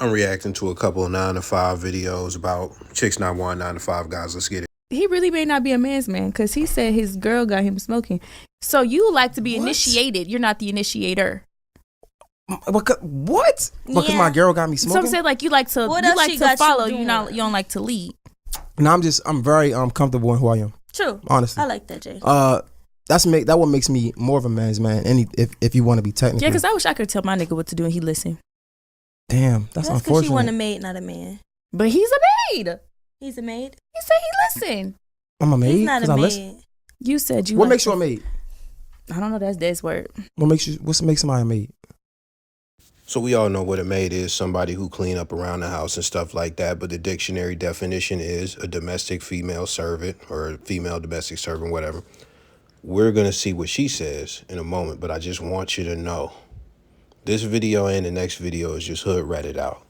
I'm reacting to a couple of 9 to 5 videos about chicks not wanting 9 to 5 guys. Let's get it. He really may not be a man's man because he said his girl got him smoking. So you like to be initiated. You're not the initiator. What? Because my girl got me smoking? Some say like you like to follow. You don't like to lead. No, I'm very comfortable in who I am. True. Honestly. I like that, Jay. That what makes me more of a man's man. If you want to be technical. Yeah, because I wish I could tell my nigga what to do and he listen. Damn, that's unfortunate. Because you want a maid, not a man. But he's a maid. He's a maid? He said he listen. I'm a maid? He's not a maid. You said you What makes you a maid? I don't know, that's Dad's word. What makes somebody a maid? So we all know what a maid is, somebody who clean up around the house and stuff like that. But the dictionary definition is a domestic female servant or a female domestic servant, whatever. We're going to see what she says in a moment, but I just want you to know this video and the next video is just hood ratted out.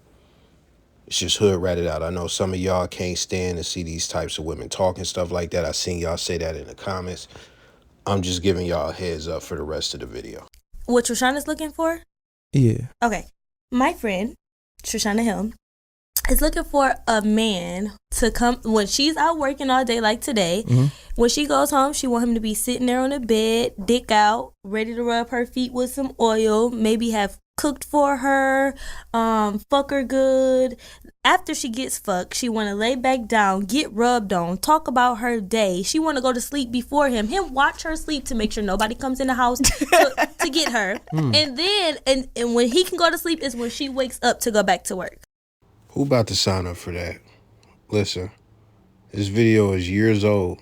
It's just hood ratted out. I know some of y'all can't stand to see these types of women talking stuff like that. I seen y'all say that in the comments. I'm just giving y'all a heads up for the rest of the video. What Trishana's looking for? Yeah. Okay. My friend, Trishana Hill, is looking for a man to come when she's out working all day like today. Mm-hmm. When she goes home, she want him to be sitting there on the bed, dick out, ready to rub her feet with some oil, maybe have cooked for her, fuck her good. After she gets fucked, she want to lay back down, get rubbed on, talk about her day. She want to go to sleep before him watch her sleep to make sure nobody comes in the house to get her. And then and when he can go to sleep is when she wakes up to go back to work. Who about to sign up for that? Listen, this video is years old.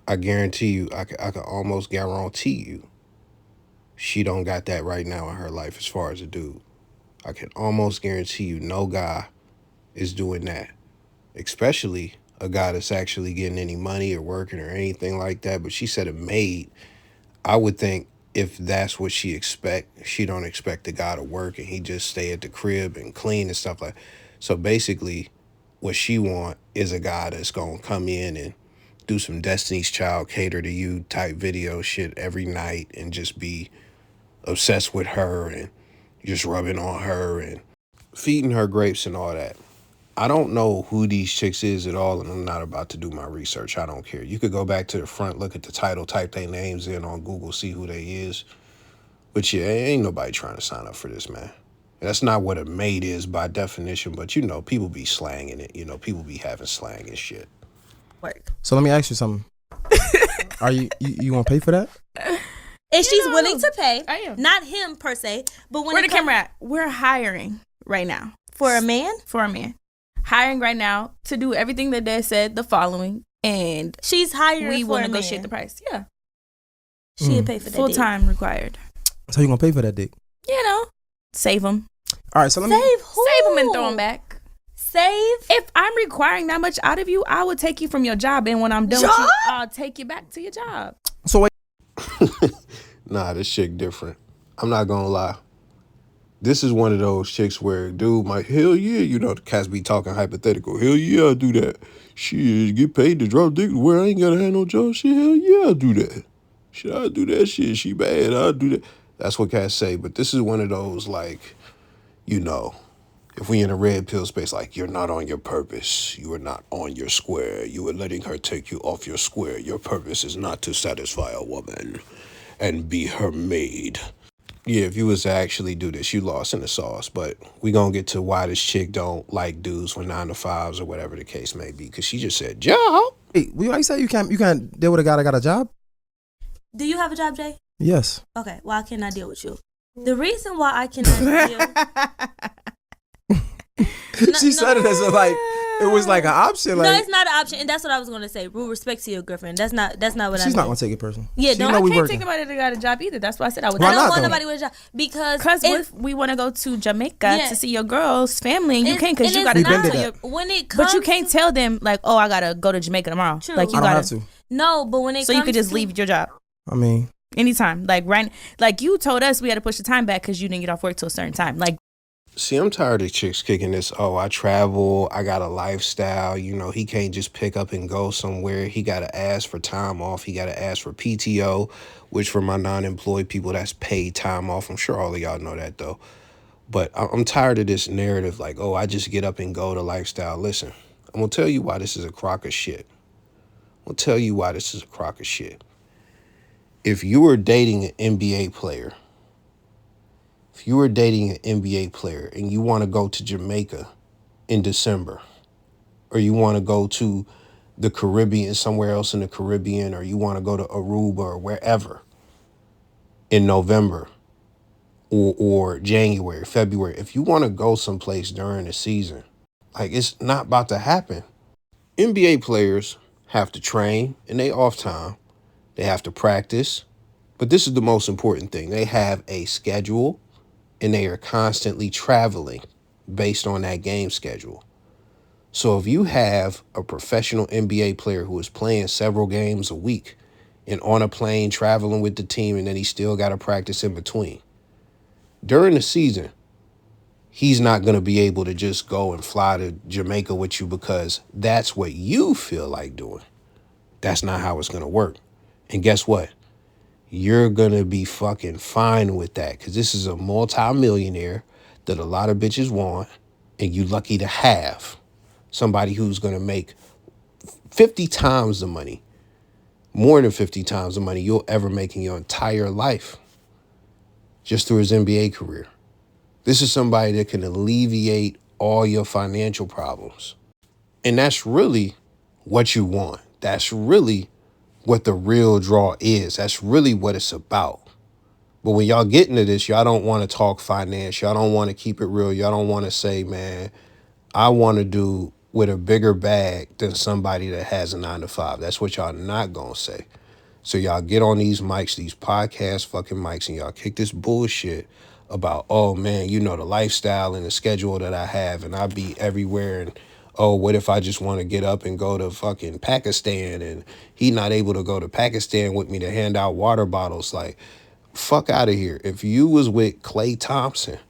I guarantee you, I can almost guarantee you, she don't got that right now in her life as far as a dude. I can almost guarantee you no guy is doing that. Especially a guy that's actually getting any money or working or anything like that. But she said a maid. I would think if that's what she expect, she don't expect the guy to work and he just stay at the crib and clean and stuff like that. So basically, what she want is a guy that's going to come in and do some Destiny's Child cater to you type video shit every night and just be obsessed with her and just rubbing on her and feeding her grapes and all that. I don't know who these chicks is at all, and I'm not about to do my research. I don't care. You could go back to the front, look at the title, type their names in on Google, see who they is. But yeah, ain't nobody trying to sign up for this, man. That's not what a maid is by definition, but you know, people be slanging it. You know, people be having slang and shit. Work. So let me ask you something. Are you want to pay for that? And she's willing to pay. I am. Not him per se, but when where the camera at? We're hiring right now. For a man? For a man. Hiring right now to do everything that Dad said, the following, and she's hiring we for will a negotiate man. the price. Yeah. She'll pay for that. Full time required. So you gonna pay for that dick? You know, save them. All right, so let me save who? Save them and throw them back. Save? If I'm requiring that much out of you, I will take you from your job, and when I'm done with you, I'll take you back to your job. So wait. Nah, this chick different. I'm not gonna lie. This is one of those chicks where dude might, hell yeah, you know, the cats be talking hypothetical. Hell yeah, I do that. Shit, get paid to drop dick where I ain't gotta have no job. Shit, hell yeah, I do that. Shit, I do that shit. She bad, I do that. That's what cats say. But this is one of those, like, you know, if we in a red pill space, like, you're not on your purpose. You are not on your square. You are letting her take you off your square. Your purpose is not to satisfy a woman and be her maid. Yeah, if you was to actually do this, you lost in the sauce. But we gonna get to why this chick don't like dudes with 9 to 5s or whatever the case may be. Because she just said, job. Hey, why you say you can't deal with a guy that got a job? Do you have a job, Jay? Yes. Okay, well, I cannot deal with you. The reason why I cannot deal... She said it as a, like, it was like an option. Like, no, it's not an option, and that's what I was gonna say. Rule respect to your girlfriend. That's not what I mean. She's not gonna take it personal. Yeah, she don't. know I we can't working. take nobody that got a job either. That's why I said I would. I don't want though? nobody with a job because if we want to go to Jamaica to see your girl's family, and you can't because you got to not- go to your. When it comes, But you can't tell them like, oh, I gotta go to Jamaica tomorrow. True. Like you I don't gotta. have to. No, but when it So comes you could just to, leave your job I mean, anytime. Like you told us we had to push the time back because you didn't get off work till a certain time. Like. See, I'm tired of chicks kicking this, oh, I travel, I got a lifestyle, you know, he can't just pick up and go somewhere. He got to ask for time off. He got to ask for PTO, which for my non-employed people, that's paid time off. I'm sure all of y'all know that, though. But I'm tired of this narrative like, oh, I just get up and go to lifestyle. Listen, I'm going to tell you why this is a crock of shit. I'll tell you why this is a crock of shit. If you were dating an NBA player, and you want to go to Jamaica in December, or you want to go to the Caribbean, somewhere else in the Caribbean, or you want to go to Aruba or wherever in November or January, February, if you want to go someplace during the season, like, it's not about to happen. NBA players have to train in their off time. They have to practice. But this is the most important thing. They have a schedule and they are constantly traveling based on that game schedule. So if you have a professional NBA player who is playing several games a week and on a plane traveling with the team, and then he still got to practice in between, during the season, he's not going to be able to just go and fly to Jamaica with you because that's what you feel like doing. That's not how it's going to work. And guess what? You're going to be fucking fine with that because this is a multi-millionaire that a lot of bitches want, and you lucky to have somebody who's going to make 50 times the money, more than 50 times the money you'll ever make in your entire life just through his NBA career. This is somebody that can alleviate all your financial problems. And that's really what you want. That's really what the real draw is. That's really what it's about. But when y'all get into this, y'all don't want to talk finance. Y'all don't want to keep it real. Y'all don't want to say, man, I want to do with a bigger bag than somebody that has a 9-to-5. That's what y'all not going to say. So y'all get on these mics, these podcast fucking mics, and y'all kick this bullshit about, oh man, you know, the lifestyle and the schedule that I have, and I be everywhere, and oh, what if I just want to get up and go to fucking Pakistan, and he not able to go to Pakistan with me to hand out water bottles? Like, fuck out of here. If you was with Klay Thompson,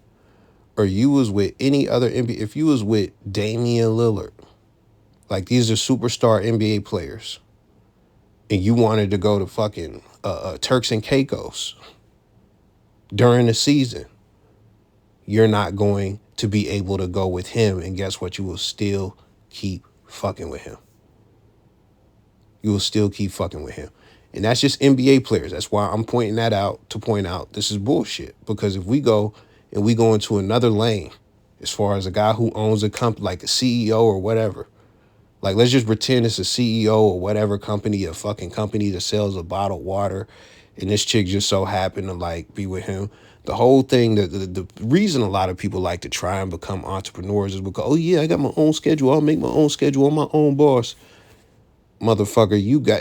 or you was with any other NBA, if you was with Damian Lillard, like, these are superstar NBA players, and you wanted to go to fucking Turks and Caicos during the season, you're not going to be able to go with him. And guess what? You will still keep fucking with him. You will still keep fucking with him. And that's just NBA players. That's why I'm pointing that out, to point out this is bullshit. Because if we go into another lane, as far as a guy who owns a company, like a CEO or whatever, like, let's just pretend it's a CEO or whatever company, a fucking company that sells a bottled water, and this chick just so happened to, like, be with him. The whole thing, the reason a lot of people like to try and become entrepreneurs is because, oh yeah, I got my own schedule. I'll make my own schedule. I'm my own boss. Motherfucker,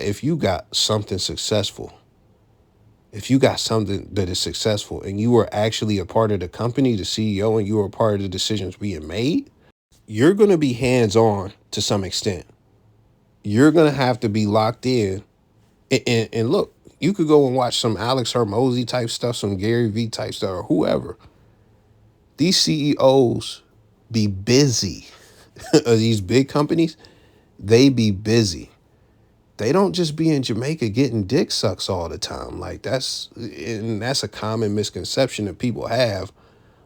if you got something successful, if you got something that is successful and you are actually a part of the company, the CEO, and you are a part of the decisions being made, you're going to be hands-on to some extent. You're going to have to be locked in. And look, you could go and watch some Alex Hormozy type stuff, some Gary Vee type stuff, or whoever. These CEOs be busy. These big companies, they be busy. They don't just be in Jamaica getting dick sucks all the time. Like, that's a common misconception that people have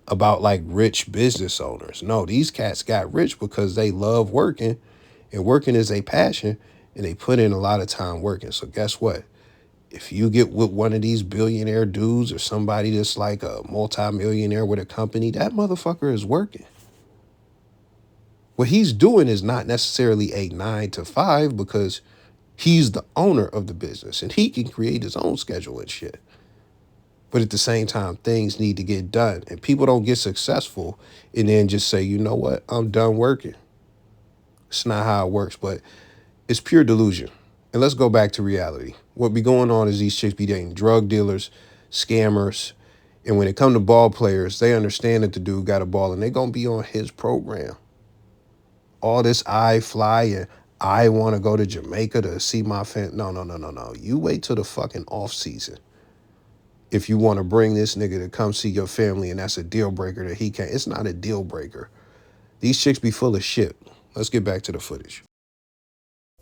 about, like, rich business owners. No, these cats got rich because they love working, and working is a passion, and they put in a lot of time working. So guess what? If you get with one of these billionaire dudes or somebody that's like a multimillionaire with a company, that motherfucker is working. What he's doing is not necessarily a 9-to-5 because he's the owner of the business and he can create his own schedule and shit. But at the same time, things need to get done. And people don't get successful and then just say, you know what, I'm done working. It's not how it works, but it's pure delusion. And let's go back to reality. What be going on is these chicks be dating drug dealers, scammers. And when it come to ball players, they understand that the dude got a ball and they going to be on his program. All this I fly and I want to go to Jamaica to see my family. No. You wait till the fucking off season. If you want to bring this nigga to come see your family and that's a deal breaker that he can't. It's not a deal breaker. These chicks be full of shit. Let's get back to the footage.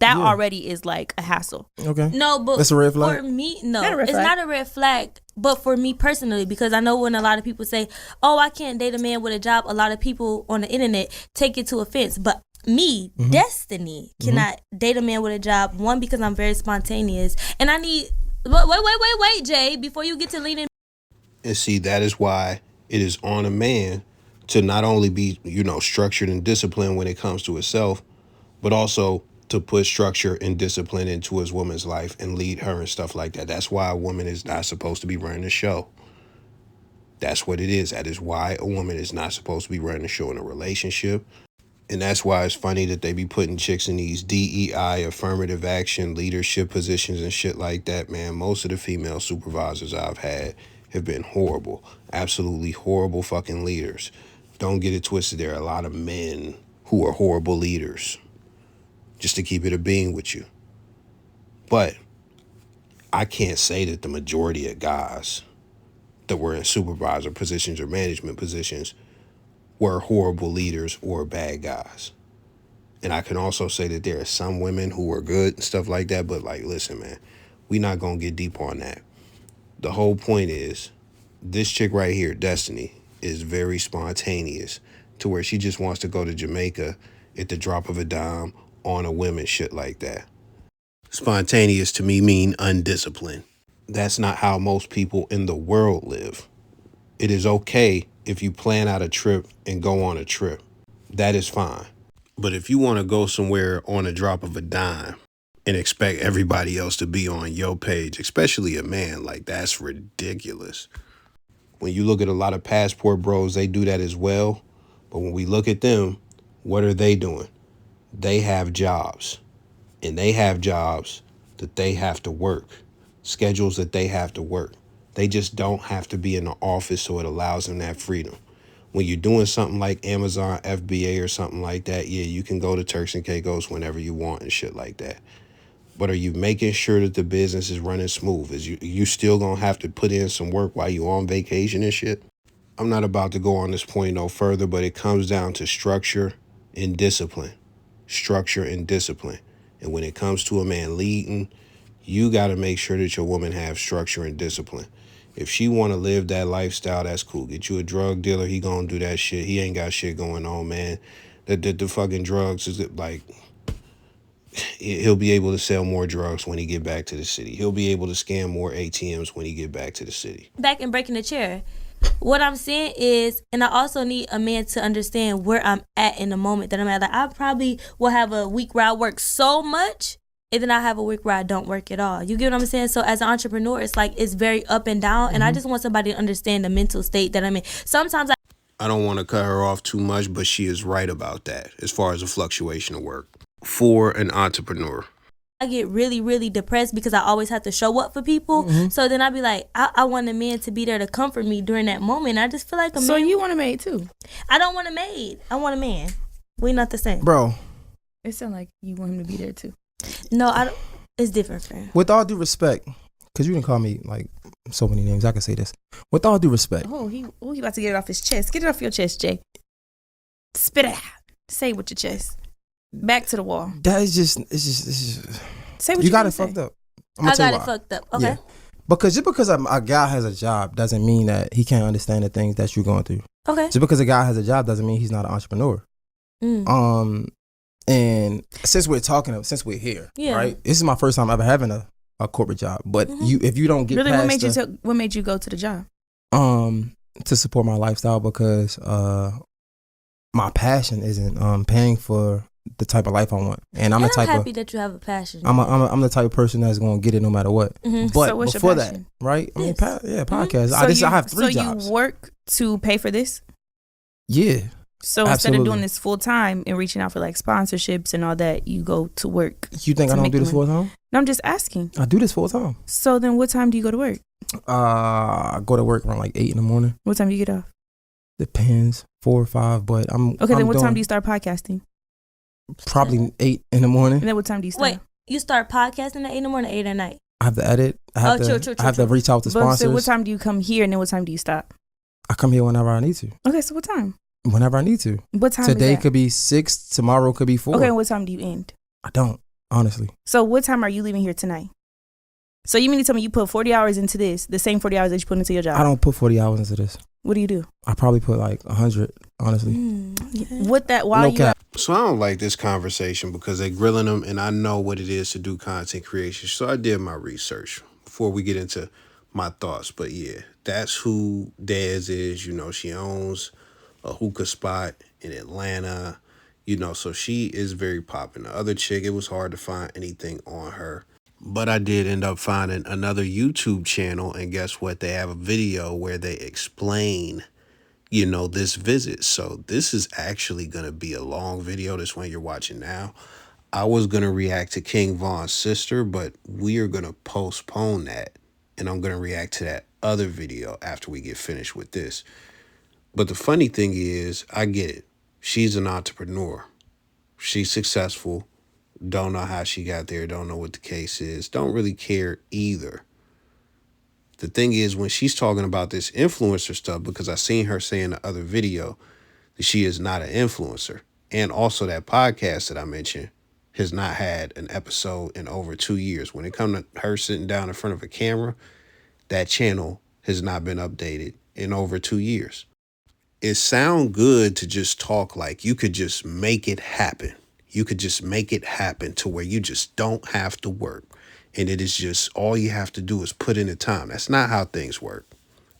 that already is like a hassle. Okay. No, but that's a red flag. For me, no, Not a red it's flag. not a red flag. But for me personally, because I know when a lot of people say, "Oh, I can't date a man with a job," a lot of people on the internet take it to offense. But me, Destiny, cannot date a man with a job. One, because I'm very spontaneous, and I need. Wait, Jay, before you get to leaning. And see, that is why it is on a man to not only be, structured and disciplined when it comes to himself, but also to put structure and discipline into his woman's life and lead her and stuff like that. That's why a woman is not supposed to be running the show. That's what it is. That is why a woman is not supposed to be running the show in a relationship. And that's why it's funny that they be putting chicks in these DEI, affirmative action, leadership positions and shit like that, man. Most of the female supervisors I've had have been horrible. Absolutely horrible fucking leaders. Don't get it twisted. There are a lot of men who are horrible leaders. Just to keep it a being with you. But I can't say that the majority of guys that were in supervisor positions or management positions were horrible leaders or bad guys. And I can also say that there are some women who are good and stuff like that, but like, listen, man, we not gonna get deep on that. The whole point is, this chick right here, Destiny, is very spontaneous to where she just wants to go to Jamaica at the drop of a dime on a whim and shit like that. Spontaneous to me mean undisciplined. That's not how most people in the world live. It is okay if you plan out a trip and go on a trip. That is fine. But if you want to go somewhere on a drop of a dime and expect everybody else to be on your page, especially a man, like, that's ridiculous. When you look at a lot of passport bros, they do that as well. But when we look at them, what are they doing? They have jobs. And they have jobs that they have to work. Schedules that they have to work. They just don't have to be in the office, so it allows them that freedom. When you're doing something like Amazon FBA or something like that, yeah, you can go to Turks and Caicos whenever you want and shit like that. But are you making sure that the business is running smooth? Is you still gonna have to put in some work while you on vacation and shit? I'm not about to go on this point no further, but it comes down to structure and discipline. Structure and discipline. And when it comes to a man leading, you got to make sure that your woman have structure and discipline. If she want to live that lifestyle, that's cool. Get you a drug dealer, he gonna do that shit. He ain't got shit going on, man. The fucking drugs is like, he'll be able to sell more drugs when he get back to the city. He'll be able to scam more ATMs when he get back to the city. Back and breaking the chair. What I'm saying is, and I also need a man to understand where I'm at in the moment that I'm at. Like, I probably will have a week where I work so much, and then I have a week where I don't work at all. You get what I'm saying? So as an entrepreneur, it's like, it's very up and down. And I just want somebody to understand the mental state that I'm in. Sometimes I don't want to cut her off too much, but she is right about that as far as a fluctuation of work for an entrepreneur. I get really, really depressed because I always have to show up for people. So then I be like, I want a man to be there to comfort me during that moment. I just feel like a man. So you want a maid too? I don't want a maid. I want a man. We not the same. Bro, It sounds like you want him to be there too. No, I don't. It's different, friend. with all due respect, because you didn't call me like so many names, I can say this. With all due respect, He about to get it off his chest. Get it off your chest, Jay. Spit it out. Say it with your chest. Back to the wall. that is just, it's just Say what you got gonna it fucked say. up. I got it fucked up. Okay. Yeah. Because just because a guy has a job doesn't mean that he can't understand the things that you're going through. Okay. Just because a guy has a job doesn't mean he's not an entrepreneur. And since we're here, Yeah. right? This is my first time ever having a corporate job. But if you don't get Really, past what made you go to the job? to support my lifestyle, because my passion isn't paying for the type of life I want, and I'm happy that you have a passion. I'm the type of person that's going to get it no matter what. But So what's your before that, passion? right? I mean, podcast. So I have 3 jobs. So you work to pay for this? Yeah. So instead Absolutely. of doing this full time and reaching out for like sponsorships and all that, you go to work. You think I don't do this full time? No, I'm just asking. I do this full time. So then what time do you go to work? I go to work around like 8 in the morning. What time do you get off? Depends, 4 or 5, but I'm Okay, then what time doing do you start podcasting? Probably 8 in the morning. And then what time do you start? Wait, you start podcasting at 8 in the morning, 8 at night? I have to edit. I have to reach out to But sponsors. so what time do you come here and then what time do you stop? I come here whenever I need to. Okay, so what time? Whenever I need to. What time Today is that? could be 6, tomorrow could be 4. Okay, and what time do you end? I don't. honestly. So what time are you leaving here tonight? So you mean to tell me you put 40 hours into this, the same 40 hours that you put into your job? I don't put 40 hours into this. What do you do? I probably put like 100, honestly. What that while No you cap. So I don't like this conversation because they're grilling them, and I know what it is to do content creation. So I did my research before we get into my thoughts. But yeah, that's who Dez is. You know, she owns a hookah spot in Atlanta. You know, so she is very popping. The other chick, it was hard to find anything on her. But I did end up finding another YouTube channel, and guess what? They have a video where they explain, you know, this visit. So this is actually going to be a long video, this one you're watching now. I was going to react to King Von's sister, but we are going to postpone that, and I'm going to react to that other video after we get finished with this. But the funny thing is, I get it. She's an entrepreneur. She's successful. Don't know how she got there. Don't know what the case is. Don't really care either. The thing is, when she's talking about this influencer stuff, because I seen her say in the other video that she is not an influencer. And also that podcast that I mentioned has not had an episode in over 2 years. When it comes to her sitting down in front of a camera, that channel has not been updated in over 2 years. It sounds good to just talk like you could just make it happen. You could just make it happen to where you just don't have to work. And it is just all you have to do is put in the time. That's not how things work.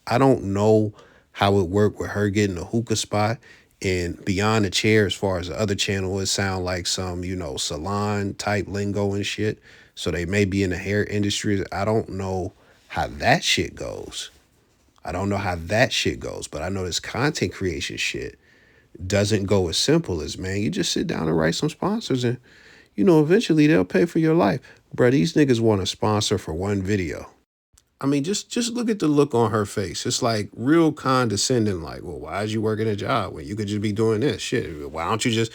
I don't know how it worked with her getting a hookah spot. And beyond the chair, as far as the other channel, it sound like some, you know, salon type lingo and shit. So they may be in the hair industry. I don't know how that shit goes. But I know this content creation shit doesn't go as simple as, man, you just sit down and write some sponsors and, you know, eventually they'll pay for your life. Bruh, these niggas want a sponsor for one video. I mean, just look at the look on her face. It's like real condescending, like, well, why is you working a job when you could just be doing this shit? Why don't you just...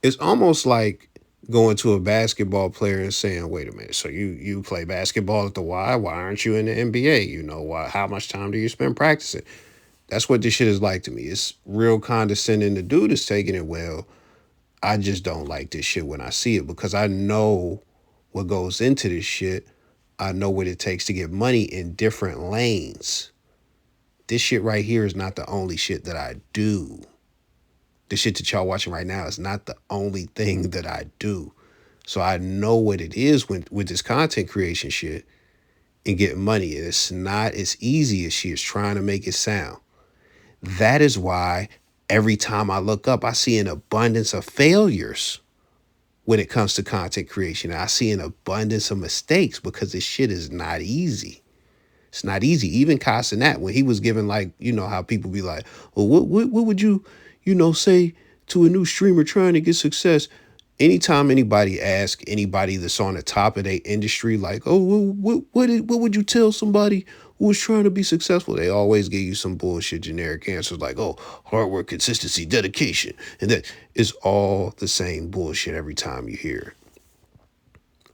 It's almost like going to a basketball player and saying, wait a minute, so you play basketball at the Y? Why aren't you in the NBA? You know, why? How much time do you spend practicing? That's what this shit is like to me. It's real condescending. The dude is taking it well. I just don't like this shit when I see it because I know what goes into this shit. I know what it takes to get money in different lanes. This shit right here is not the only shit that I do. The shit that y'all watching right now is not the only thing that I do. So I know what it is with this content creation shit and getting money. It's not as easy as she is trying to make it sound. That is why every time I look up, I see an abundance of failures when it comes to content creation. I see an abundance of mistakes because this shit is not easy. It's not easy. Even Casanat, when he was giving, like, you know, how people be like, well, what would you, you know, say to a new streamer trying to get success? Anytime anybody asks anybody that's on the top of their industry, like, oh, what would you tell somebody who was trying to be successful? They always give you some bullshit generic answers like, oh, hard work, consistency, dedication. And that is all the same bullshit every time you hear it.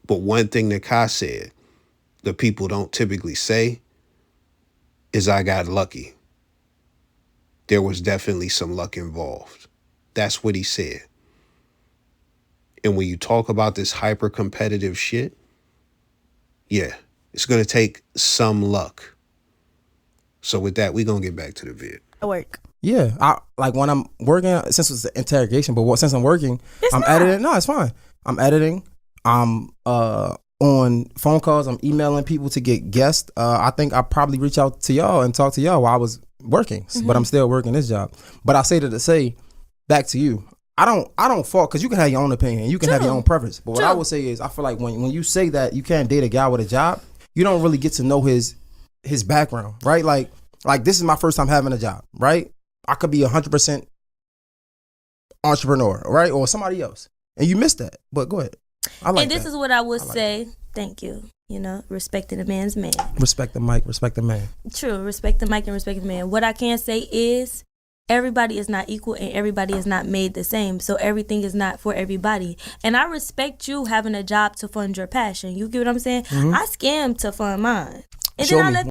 But one thing that Kai said that people don't typically say is I got lucky. There was definitely some luck involved. That's what he said. And when you talk about this hyper competitive shit, yeah, it's going to take some luck. So with that, we're going to get back to the vid. Work. Yeah, I like when I'm working, since it's an interrogation, but since I'm working, I'm editing. No, it's fine. I'm editing. I'm on phone calls. I'm emailing people to get guests. I think I probably reach out to y'all and talk to y'all while I was working, but I'm still working this job. But I say that to say, back to you, I don't fault, because you can have your own opinion, you can have your own preference. But what I would say is, I feel like when you say that you can't date a guy with a job, you don't really get to know his background, right? Like this is my first time having a job, right? I could be 100% entrepreneur, right? Or somebody else. And you missed that. But go ahead. I like and this that. is what I would say. Thank you. You know, respecting a man's man. Respect the mic, respect the man. True. Respect the mic and respect the man. What I can say is everybody is not equal and everybody is not made the same. So everything is not for everybody. And I respect you having a job to fund your passion. You get what I'm saying? Mm-hmm. I scam to fund mine. And Show then me.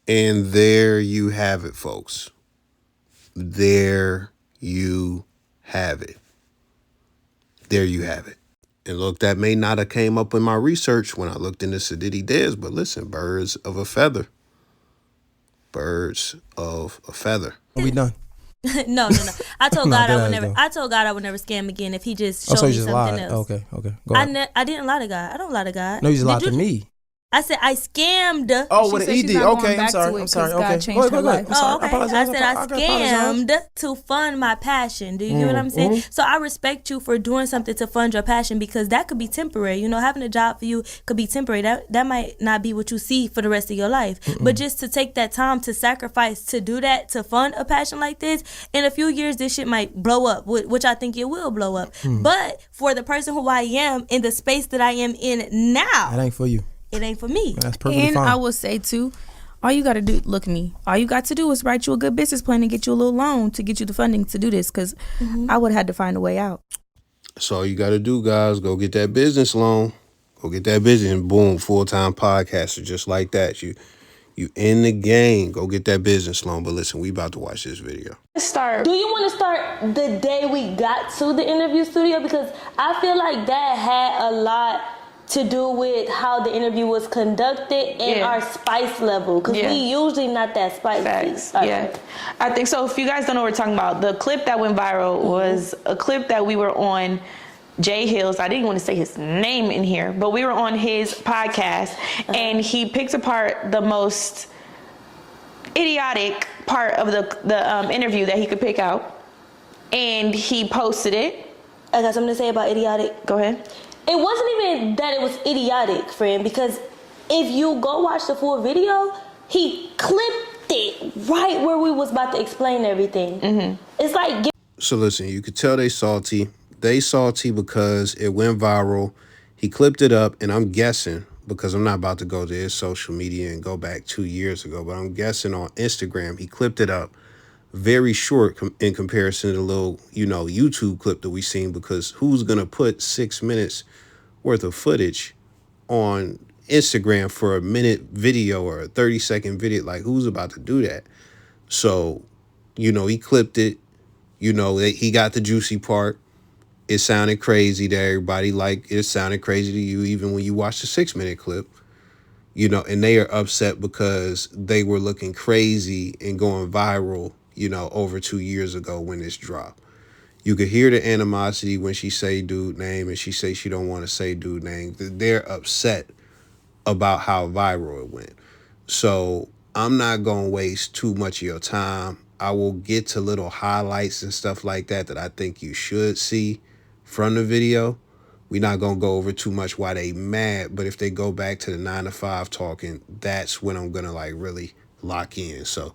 And there you have it, folks. There you have it. There you have it. And look, that may not have came up in my research when I looked into Sadiddy Dez, but listen, birds of a feather. Birds of a feather. We done. No. I told No, God I that would is never. though. I told God I would never scam again if He just Oh, showed so me you just something lied. else. Okay. Go ahead. I didn't lie to God. I don't lie to God. No, you just Did lied to me. I said I scammed. Oh, She with an said she's ED. not going Okay, I'm back to sorry. it I'm 'cause sorry. God Okay. changed Go ahead. her life. I'm sorry. Oh, okay. I apologize. I said I apologize. scammed to fund my passion. Do you get what I'm saying? So I respect you for doing something to fund your passion because that could be temporary. You know, having a job for you could be temporary. That might not be what you see for the rest of your life. But just to take that time to sacrifice to do that to fund a passion like this, in a few years this shit might blow up, which I think it will blow up. But for the person who I am in the space that I am in now, That ain't for you. it ain't for me. That's perfectly And fine. I will say too, all you got to do, look at me. All you got to do is write you a good business plan and get you a little loan to get you the funding to do this. Because I would have had to find a way out. That's all you got to do, guys. Go get that business loan. Go get that business and boom, full-time podcaster just like that. You in the game. Go get that business loan. But listen, we about to watch this video. Do you want to start the day we got to the interview studio? Because I feel like that had a lot to do with how the interview was conducted and our spice level. Because we usually not that spicy. Facts. Yeah. I think so. If you guys don't know what we're talking about, the clip that went viral was a clip that we were on Jay Hill's. I didn't want to say his name in here, but we were on his podcast and he picked apart the most idiotic part of the interview that he could pick out and he posted it. I got something to say about idiotic. Go ahead. It wasn't even that it was idiotic, friend, because if you go watch the full video, he clipped it right where we was about to explain everything. It's like... So listen, you could tell they salty. They salty because it went viral. He clipped it up, and I'm guessing, because I'm not about to go to his social media and go back 2 years ago, but I'm guessing on Instagram, he clipped it up very short in comparison to the little, YouTube clip that we seen, because who's going to put 6 minutes worth of footage on Instagram for a minute video or a 30-second video? Like, who's about to do that? So, he clipped it. He got the juicy part. It sounded crazy to everybody, like it sounded crazy to you even when you watched the 6-minute clip. And they are upset because they were looking crazy and going viral, over 2 years ago when this dropped. You could hear the animosity when she say dude name and she say she don't want to say dude name. They're upset about how viral it went. So I'm not going to waste too much of your time. I will get to little highlights and stuff like that I think you should see from the video. We're not going to go over too much why they mad, but if they go back to the 9 to 5 talking, that's when I'm going to really lock in. So,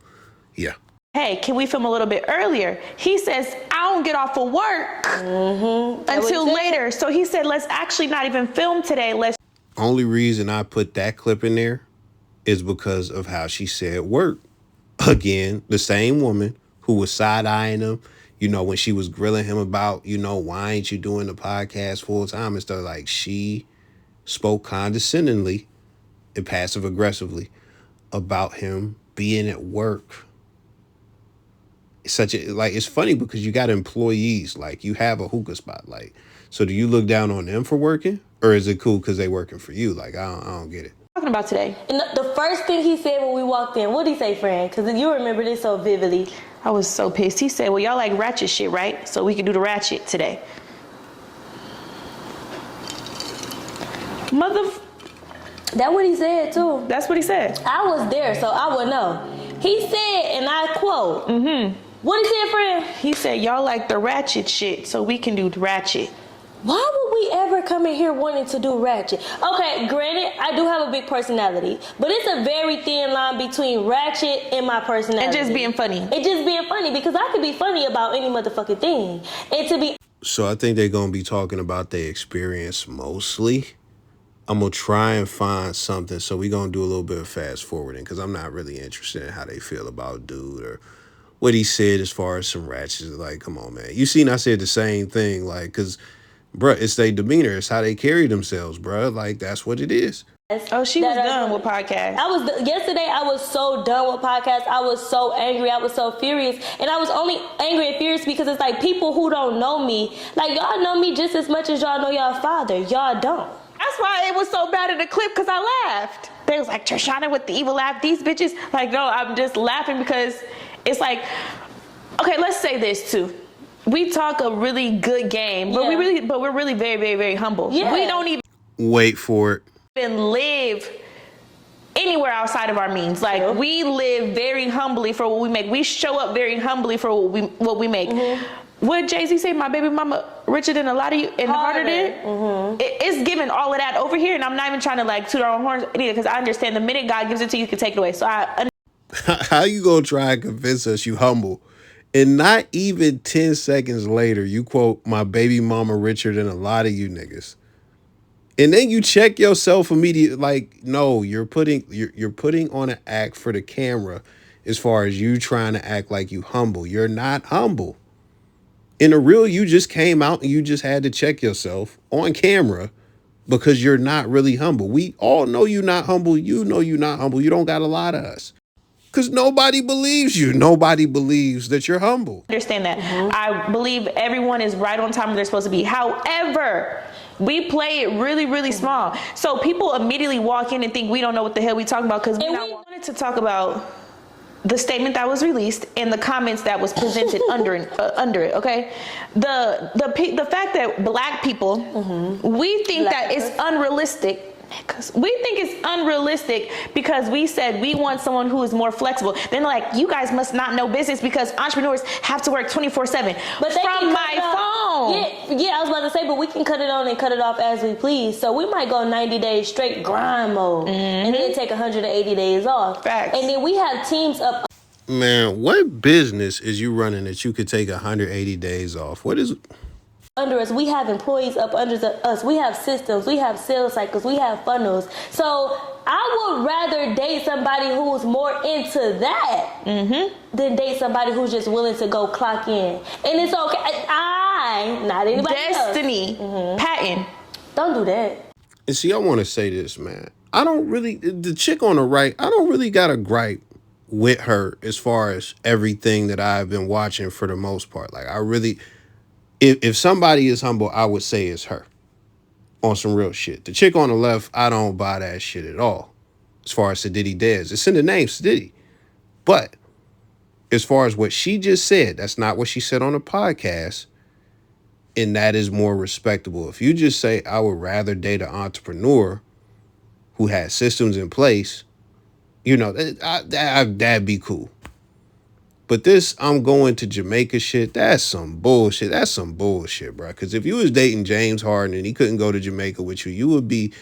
yeah. Hey, can we film a little bit earlier? He says, I don't get off of work until later. So he said, let's actually not even film today. Only reason I put that clip in there is because of how she said work. Again, the same woman who was side-eyeing him, when she was grilling him about, why ain't you doing the podcast full time and stuff, like, she spoke condescendingly and passive-aggressively about him being at work. It's funny because you got employees, like you have a hookah spot, like, so do you look down on them for working, or is it cool because they working for you? Like, I don't get it. Talking about today. And the first thing he said when we walked in, what did he say, friend? Because you remember this so vividly. I was so pissed. He said, well, y'all like ratchet shit, right? So we can do the ratchet today. That's what he said too. That's what he said. I was there, so I would know. He said, and I quote, what he said, friend? He said, y'all like the ratchet shit, so we can do the ratchet. Why would we ever come in here wanting to do ratchet? Okay, granted, I do have a big personality, but it's a very thin line between ratchet and my personality. And just being funny. It's just being funny, because I could be funny about any motherfucking thing. And to be... So I think they're going to be talking about their experience mostly. I'm going to try and find something. So we're going to do a little bit of fast forwarding, because I'm not really interested in how they feel about dude or what he said as far as some ratchets. Like, come on, man. You seen I said the same thing, like, because... bruh, it's their demeanor. It's how they carry themselves, bruh. Like, that's what it is. Oh, she was done with podcasts. Yesterday I was so done with podcasts. I was so angry. I was so furious. And I was only angry and furious because it's like people who don't know me, like y'all know me just as much as y'all know y'all father. Y'all don't. That's why it was so bad in the clip, because I laughed. They was like, Trishana with the evil laugh, these bitches. Like, no, I'm just laughing because it's like, okay, let's say this too. We talk a really good game, but we're really very, very, very humble. Yeah. We don't even Wait for it. live anywhere outside of our means. Like, we live very humbly for what we make. We show up very humbly for what we make. What Jay-Z say, my baby mama richer than a lot of you and harder than? It's giving all of that over here, and I'm not even trying to like toot our own horns either, because I understand the minute God gives it to you, you can take it away. So How you gonna try and convince us you humble? And not even 10 seconds later, you quote, my baby mama richer than a lot of you niggas. And then you check yourself immediately, like, no, you're putting on an act for the camera as far as you trying to act like you humble. You're not humble. In the real, you just came out and you just had to check yourself on camera because you're not really humble. We all know you're not humble. You know you're not humble. You don't got a lot of us. Because nobody believes you. Nobody believes that you're humble. Understand that. I believe everyone is right on time where they're supposed to be. However, we play it really, really small. So people immediately walk in and think we don't know what the hell we talking about, because we wanted to talk about the statement that was released and the comments that was presented under it. Okay, the fact that black people, we think that it's unrealistic. Because we think it's unrealistic because we said we want someone who is more flexible. Then like, you guys must not know business because entrepreneurs have to work 24/7 but from my phone. Yeah, I was about to say, but we can cut it on and cut it off as we please. So we might go 90 days straight grind mode and then take 180 days off. Facts. And then we have teams up. Man, what business is you running that you could take 180 days off? What is Under us, we have employees up under us. We have systems, we have sales cycles, we have funnels. So I would rather date somebody who's more into that than date somebody who's just willing to go clock in. And it's okay. Not anybody Destiny, else. Patton. Don't do that. And see, I want to say this, man. The chick on the right, I don't really got a gripe with her as far as everything that I've been watching for the most part. Like, I really, if somebody is humble, I would say it's her on some real shit. The chick on the left, I don't buy that shit at all. As far as Sadiddy Dez, it's in the name Sadiddy. But as far as what she just said, that's not what she said on the podcast. And that is more respectable. If you just say, I would rather date an entrepreneur who has systems in place, you know, that'd be cool. But this, I'm going to Jamaica shit, that's some bullshit. That's some bullshit, bro. Because if you was dating James Harden and he couldn't go to Jamaica with you, you would be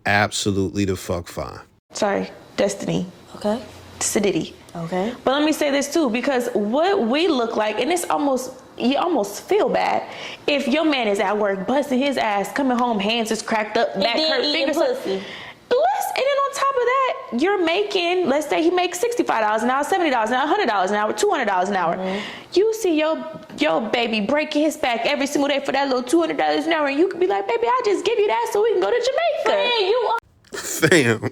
absolutely the fuck fine. Sorry, Destiny. Okay. Sadiddy. Okay. But let me say this too, because what we look like, and you almost feel bad if your man is at work busting his ass, coming home, hands is cracked up, back hurt, fingers pussy. And then on top of that, you're making, let's say he makes $65 an hour, $70 an hour, $100 an hour, $200 an hour. You see your baby breaking his back every single day for that little $200 an hour, and you could be like, baby, I'll just give you that so we can go to Jamaica. Fam.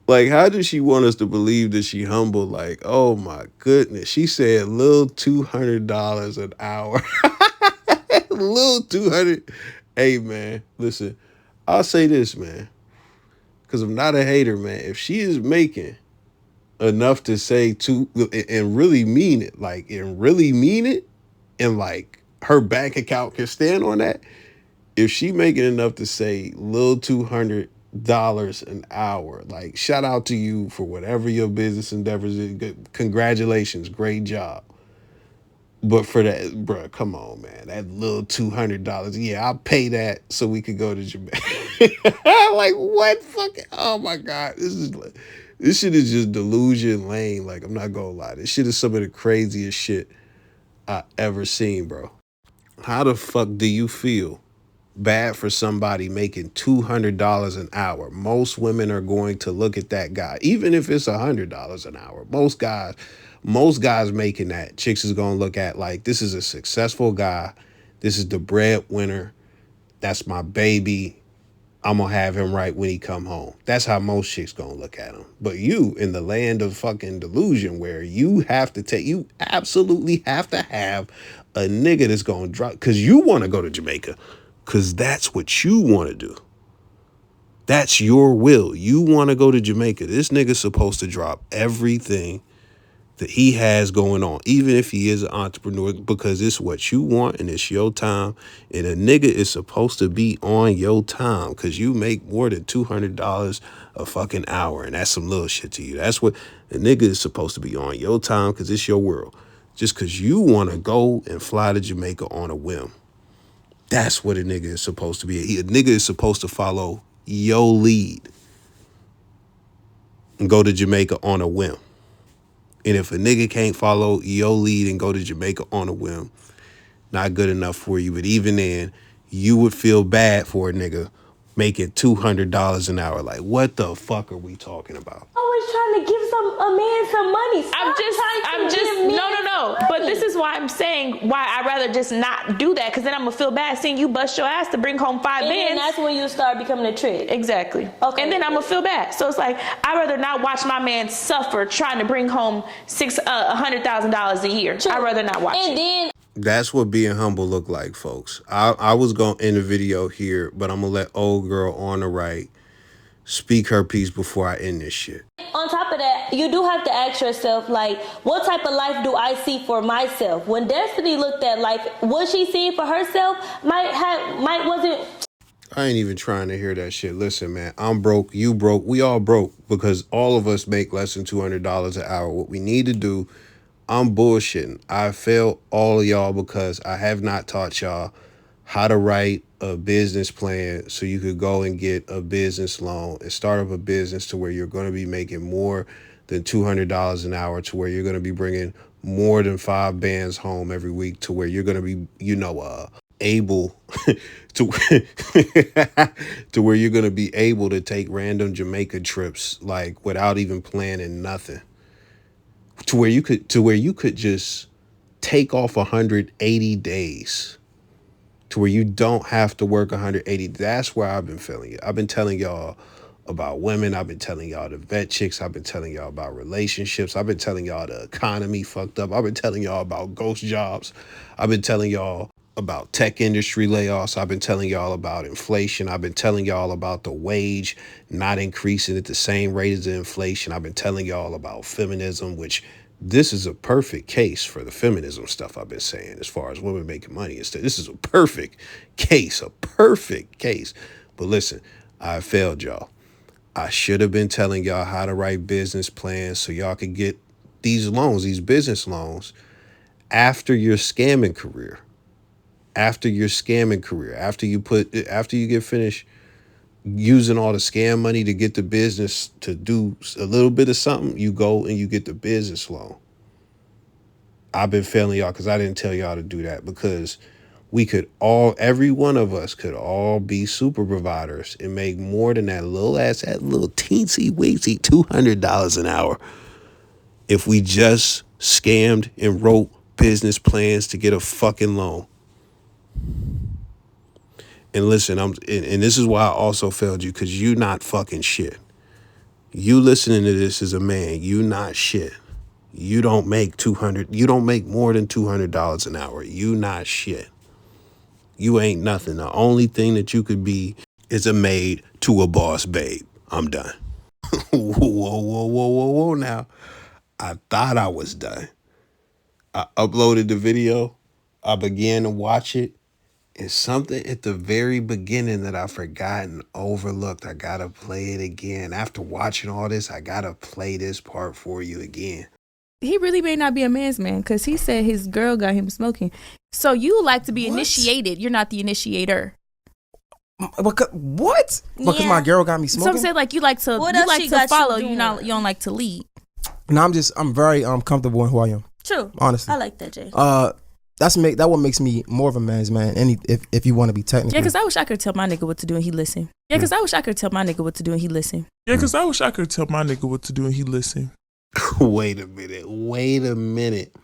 Like, how does she want us to believe that she humble? Like, oh my goodness. She said little $200 an hour. Little 200. Hey, man, listen, I'll say this, man, because I'm not a hater, man. If she is making enough to say and really mean it, and like her bank account can stand on that, if she making enough to say little $200 an hour, like, shout out to you for whatever your business endeavors is. Congratulations, great job. But for that, bruh, come on, man. That little $200, yeah, I'll pay that so we could go to Jamaica. Like, what fucking, oh my God. This shit is just delusion lane. Like, I'm not gonna lie. This shit is some of the craziest shit I ever seen, bro. How the fuck do you feel bad for somebody making $200 an hour? Most women are going to look at that guy, even if it's $100 an hour. Most guys making that, chicks is going to look at like, this is a successful guy. This is the breadwinner. That's my baby. I'm gonna have him right when he come home. That's how most chicks gonna look at him. But you, in the land of fucking delusion, where you absolutely have to have a nigga that's gonna drop, because you want to go to Jamaica, because that's what you want to do. That's your will. You want to go to Jamaica. This nigga's supposed to drop everything that he has going on, even if he is an entrepreneur, because it's what you want and it's your time. And a nigga is supposed to be on your time because you make more than $200 a fucking hour. And that's some little shit to you. That's what a nigga is supposed to be on your time because it's your world. Just because you want to go and fly to Jamaica on a whim. That's what a nigga is supposed to be. A nigga is supposed to follow your lead and go to Jamaica on a whim. And if a nigga can't follow your lead and go to Jamaica on a whim, not good enough for you. But even then, you would feel bad for a nigga making $200 an hour. Like, what the fuck are we talking about? Always trying to give a man some money. No. But this is why I'm saying why I'd rather just not do that, because then I'm gonna feel bad seeing you bust your ass to bring home 5 bands. And that's when you start becoming a trick. Exactly. Okay. And then I'm gonna feel bad. So it's like I'd rather not watch my man suffer trying to bring home $100,000 a year. True. I'd rather not watch it. And then That's what being humble look like, folks. I was going to end the video here, but I'm going to let old girl on the right speak her piece before I end this shit. on top of that, you do have to ask yourself, like, what type of life do I see for myself? When Destiny looked at life, what she seeing for herself wasn't. I ain't even trying to hear that shit. Listen, man, I'm broke, you broke, we all broke because all of us make less than $200 an hour. What we need to do, I'm bullshitting. I failed all of y'all because I have not taught y'all how to write a business plan so you could go and get a business loan and start up a business to where you're going to be making more than $200 an hour, to where you're going to be bringing more than 5 bands home every week, to where you're going to be, able to to where you're going to be able to take random Jamaica trips, like, without even planning nothing, to where you could just take off 180 days, to where you don't have to work 180. That's where I've been feeling it. I've been telling y'all about women. I've been telling y'all the vet chicks. I've been telling y'all about relationships. I've been telling y'all the economy fucked up. I've been telling y'all about ghost jobs. I've been telling y'all about tech industry layoffs. I've been telling y'all about inflation. I've been telling y'all about the wage not increasing at the same rate as the inflation. I've been telling y'all about feminism, which this is a perfect case for the feminism stuff I've been saying as far as women making money and stuff. This is a perfect case. But listen, I failed y'all. I should have been telling y'all how to write business plans so y'all could get these loans, these business loans, after your scamming career. After you get finished using all the scam money to get the business to do a little bit of something, you go and you get the business loan. I've been failing y'all because I didn't tell y'all to do that, because every one of us could all be super providers and make more than that little teensy weensy $200 an hour if we just scammed and wrote business plans to get a fucking loan. And listen, and this is why I also failed you, because you not fucking shit. You listening to this as a man, you not shit. You don't make more than $200 an hour. You not shit. You ain't nothing. The only thing that you could be is a maid to a boss babe. I'm done. Whoa now. I thought I was done. I uploaded the video. I began to watch it. It's something at the very beginning that I forgot and overlooked. I gotta play it again. After watching all this, I gotta play this part for you again. He really may not be a man's man, because he said his girl got him smoking. So you like to be initiated. You're not the initiator. What? Because my girl got me smoking? Some say like you like to follow. You don't like to lead. No, I'm very comfortable in who I am. True. Honestly. I like that, Jay. That what makes me more of a man's man. If you want to be technical. Yeah, because I wish I could tell my nigga what to do and he listen. Yeah, because I wish I could tell my nigga what to do and he listen. Wait a minute.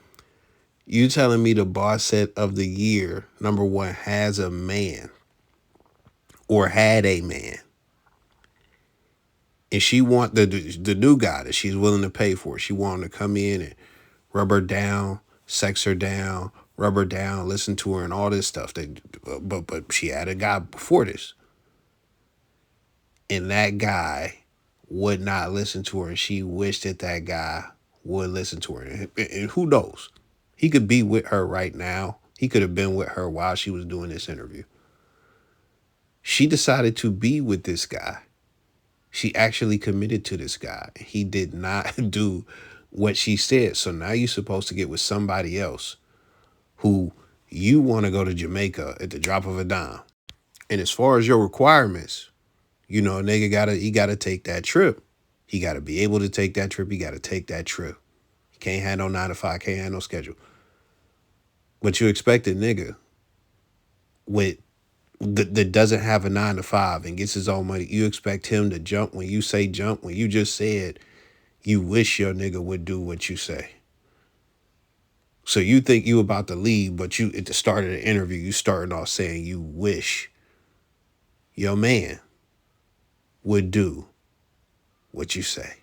You telling me the boss set of the year, #1, has a man or had a man? And she want the new guy that she's willing to pay for. She want him to come in and rub her down, sex her down, rub her down, listen to her, and all this stuff. But she had a guy before this, and that guy would not listen to her, and she wished that guy would listen to her. And who knows? He could be with her right now. He could have been with her while she was doing this interview. She decided to be with this guy. She actually committed to this guy. He did not do what she said. So now you're supposed to get with somebody else who you want to go to Jamaica at the drop of a dime. And as far as your requirements, you know, a nigga he gotta take that trip. He gotta be able to take that trip. He gotta take that trip. He can't have no 9 to 5, can't have no schedule. But you expect a nigga that doesn't have a 9 to 5 and gets his own money. You expect him to jump when you say jump, when you just said you wish your nigga would do what you say. So you think you about to leave, but you at the start of the interview, you starting off saying you wish your man would do what you say.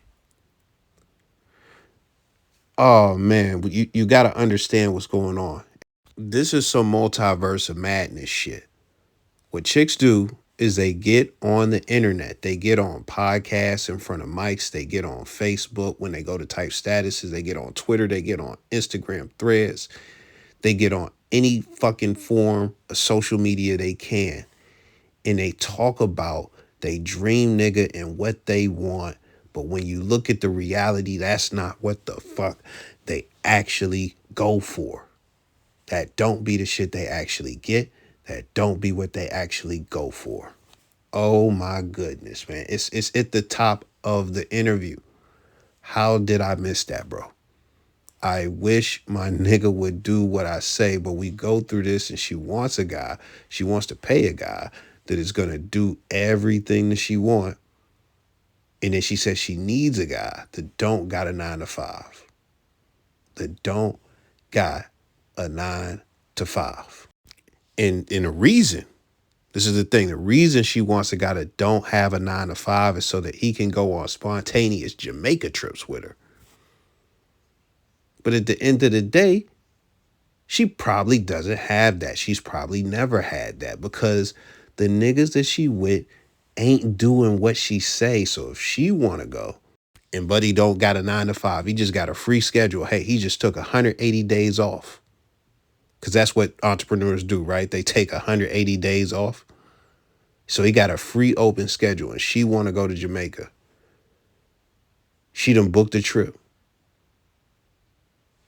Oh man, you got to understand what's going on. This is some multiverse of madness shit. What chicks do is they get on the internet. They get on podcasts in front of mics. They get on Facebook when they go to type statuses. They get on Twitter. They get on Instagram threads. They get on any fucking form of social media they can. And they talk about they dream nigga and what they want. But when you look at the reality, that's not what the fuck they actually go for. That don't be the shit they actually get. That don't be what they actually go for. Oh my goodness, man. It's at the top of the interview. How did I miss that, bro? I wish my nigga would do what I say, but we go through this and she wants a guy. She wants to pay a guy that is going to do everything that she want. And then she says she needs a guy that don't got a 9 to 5. That don't got a 9 to 5. And the reason, this is the thing, the reason she wants a guy that don't have a 9 to 5 is so that he can go on spontaneous Jamaica trips with her. But at the end of the day, she probably doesn't have that. She's probably never had that because the niggas that she with ain't doing what she say. So if she want to go and buddy don't got a 9 to 5, he just got a free schedule. Hey, he just took 180 days off. Because that's what entrepreneurs do, right? They take 180 days off. So he got a free open schedule and she want to go to Jamaica. She done booked a trip.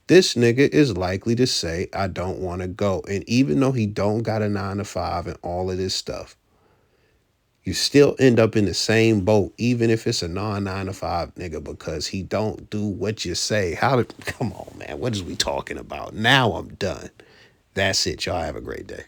This nigga is likely to say, I don't want to go. And even though he don't got a 9 to 5 and all of this stuff, you still end up in the same boat, even if it's a non-9 to 5 nigga, because he don't do what you say. Come on, man. What is we talking about? Now I'm done. That's it. Y'all have a great day.